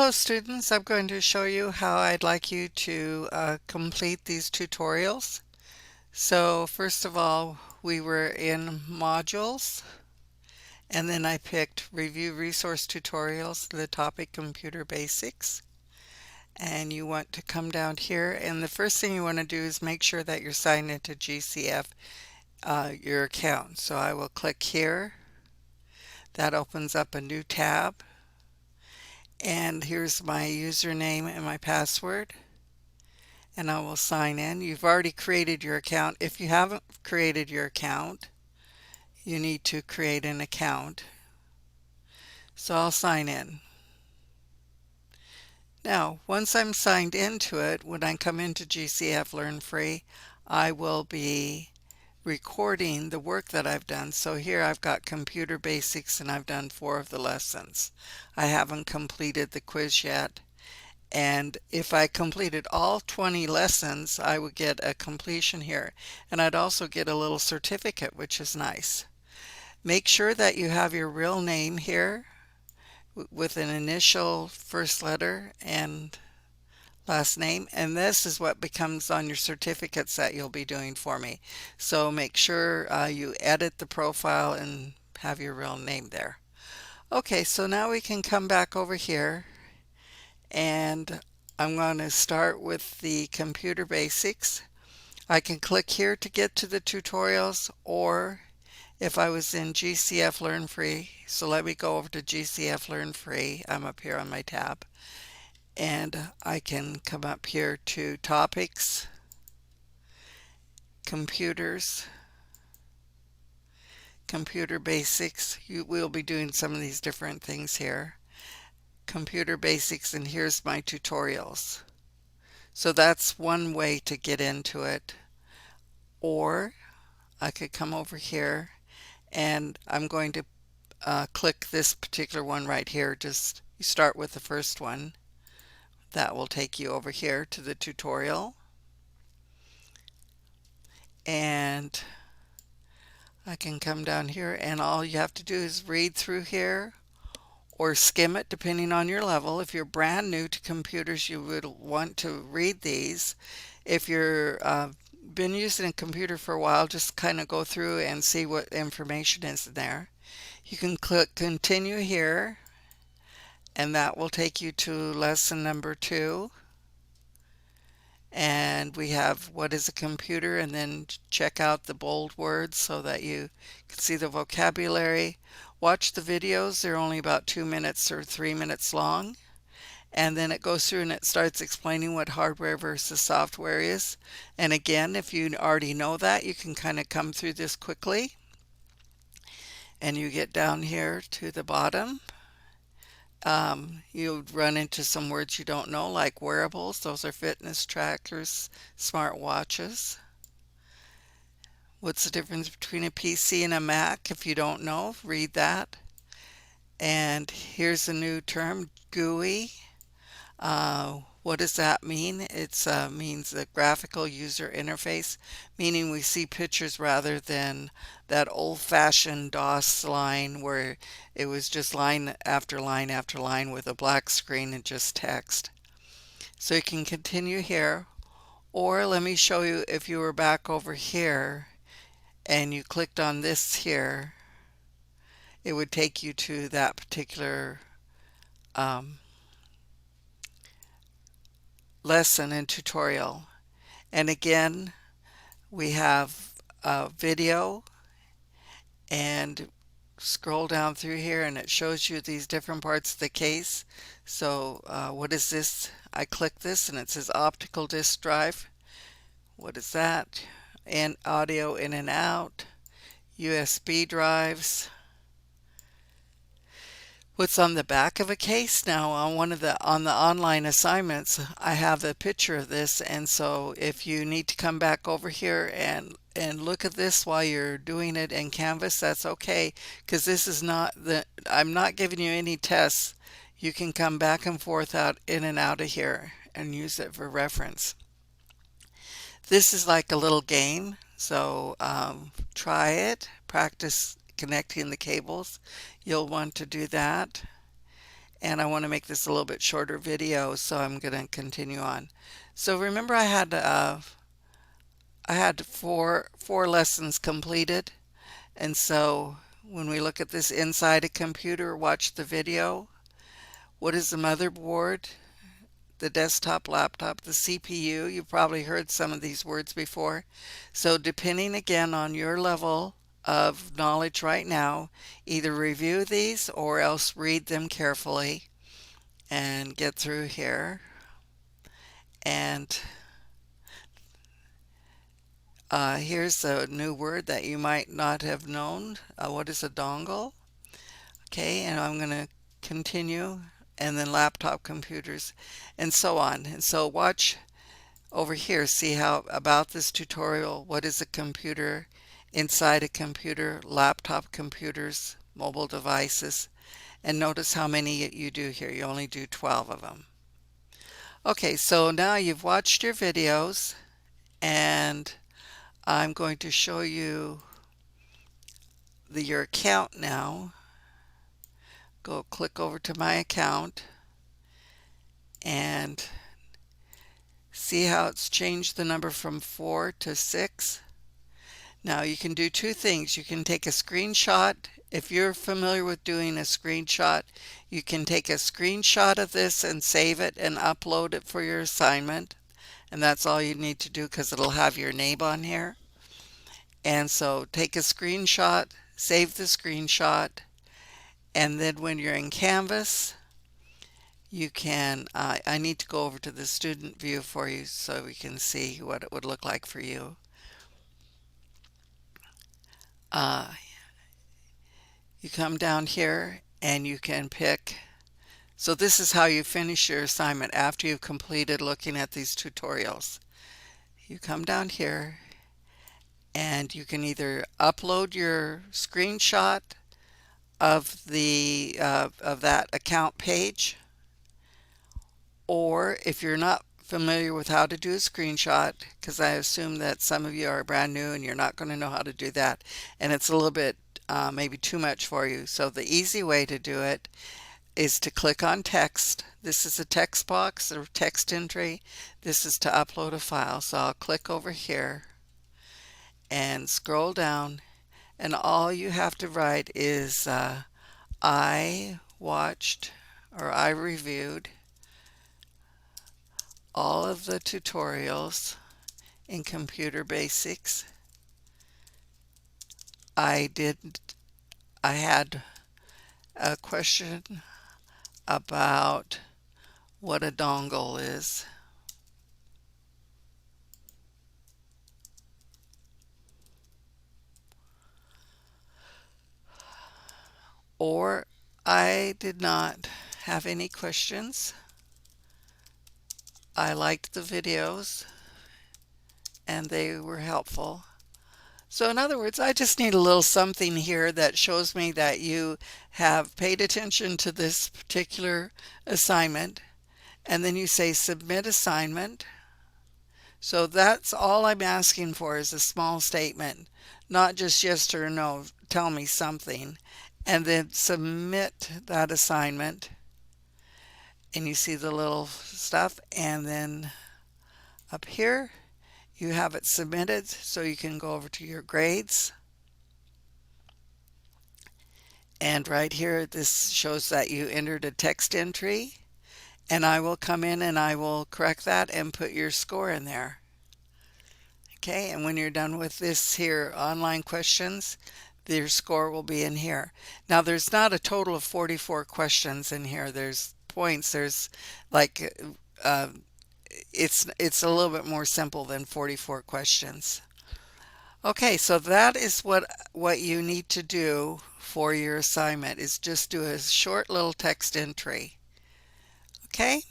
Hello students, I'm going to show you how I'd like you to complete these tutorials. So first of all, we were in modules, and then I picked review resource tutorials, the topic computer basics. And you want to come down here, and the first thing you want to do is make sure that you're signed into GCF, your account. So I will click here. That opens up a new tab. And here's my username and my password. And I will sign in. You've already created your account. If you haven't created your account, you need to create an account. So I'll sign in. Now, once I'm signed into it, when I come into GCF Learn Free, I will be recording the work that I've done. So here I've got computer basics and I've done 4 of the lessons. I haven't completed the quiz yet. And if I completed all 20 lessons, I would get a completion here. And I'd also get a little certificate, which is nice. Make sure that you have your real name here with an initial, first letter, and last name. And this is what becomes on your certificates that you'll be doing for me. So make sure you edit the profile and have your real name there. Okay, so now we can come back over here, and I'm going to start with the computer basics. I can click here to get to the tutorials, or if I was in GCF Learn Free, so let me go over to GCF Learn Free. I'm up here on my tab, and I can come up here to Topics, Computers, Computer Basics. We'll be doing some of these different things here. Computer Basics, and here's my tutorials. So that's one way to get into it. Or I could come over here, and I'm going to click this particular one right here. Just you start with the first one. That will take you over here to the tutorial. And I can come down here, and all you have to do is read through here or skim it depending on your level. If you're brand new to computers, you would want to read these. If you're been using a computer for a while, just kind of go through and see what information is in there. You can click continue here, and that will take you to lesson number 2. And we have what is a computer, and then check out the bold words so that you can see the vocabulary. Watch the videos. They're only about 2 minutes or 3 minutes long. And then it goes through and it starts explaining what hardware versus software is. And again, if you already know that, you can kind of come through this quickly. And you get down here to the bottom. You'll run into some words you don't know, like wearables. Those are fitness trackers, smart watches. What's the difference between a PC and a Mac? If you don't know, read that. And here's a new term, GUI. What does that mean? It means the graphical user interface, meaning we see pictures rather than that old-fashioned DOS line where it was just line after line after line with a black screen and just text. So you can continue here, or let me show you if you were back over here and you clicked on this here, it would take you to that particular lesson and tutorial. And again, we have a video, and scroll down through here and it shows you these different parts of the case. So what is this? I click this and it says optical disk drive. What is that? And audio in and out, USB drives. What's on the back of a case? Now on the online assignments, I have a picture of this, and so if you need to come back over here and look at this while you're doing it in Canvas, that's okay, because this is not I'm not giving you any tests. You can come back and forth out in and out of here and use it for reference. This is like a little game, so try it, practice connecting the cables. You'll want to do that. and I want to make this a little bit shorter video, so I'm going to continue on. So remember I had four lessons completed, and so when we look at this inside a computer, watch the video. What is the motherboard? The desktop, laptop, the CPU. You've probably heard some of these words before. So depending again on your level of knowledge right now, either review these or else read them carefully and get through here. And here's a new word that you might not have known. What is a dongle? Okay, and I'm going to continue, and then laptop computers and so on. And so watch over here, see how about this tutorial, what is a computer, inside a computer, laptop computers, mobile devices, and notice how many you do here. You only do 12 of them. Okay, so now you've watched your videos, and I'm going to show you your account now. Go click over to my account and see how it's changed the number from 4 to 6. Now you can do two things. You can take a screenshot. If you're familiar with doing a screenshot, you can take a screenshot of this and save it and upload it for your assignment. And that's all you need to do, because it'll have your name on here. And so take a screenshot, save the screenshot, and then when you're in Canvas, you can, I need to go over to the student view for you so we can see what it would look like for you. You come down here and you can pick. So this is how you finish your assignment after you've completed looking at these tutorials. You come down here and you can either upload your screenshot of the of that account page, or if you're not familiar with how to do a screenshot, because I assume that some of you are brand new and you're not going to know how to do that, and it's a little bit maybe too much for you. So the easy way to do it is to click on text. This is a text box or text entry. This is to upload a file. So I'll click over here and scroll down, and all you have to write is I watched, or I reviewed all of the tutorials in Computer Basics. I had a question about what a dongle is. Or I did not have any questions. I liked the videos and they were helpful. So in other words, I just need a little something here that shows me that you have paid attention to this particular assignment, and then you say submit assignment. So that's all I'm asking for, is a small statement, not just yes or no, tell me something, and then submit that assignment. And you see the little stuff, and then up here you have it submitted, so you can go over to your grades. And right here, this shows that you entered a text entry, and I will come in and I will correct that and put your score in there. Okay, and when you're done with this here online questions, your score will be in here. Now there's not a total of 44 questions in here. There's points. There's like it's a little bit more simple than 44 questions. Okay, so that is what you need to do for your assignment, is just do a short little text entry. Okay?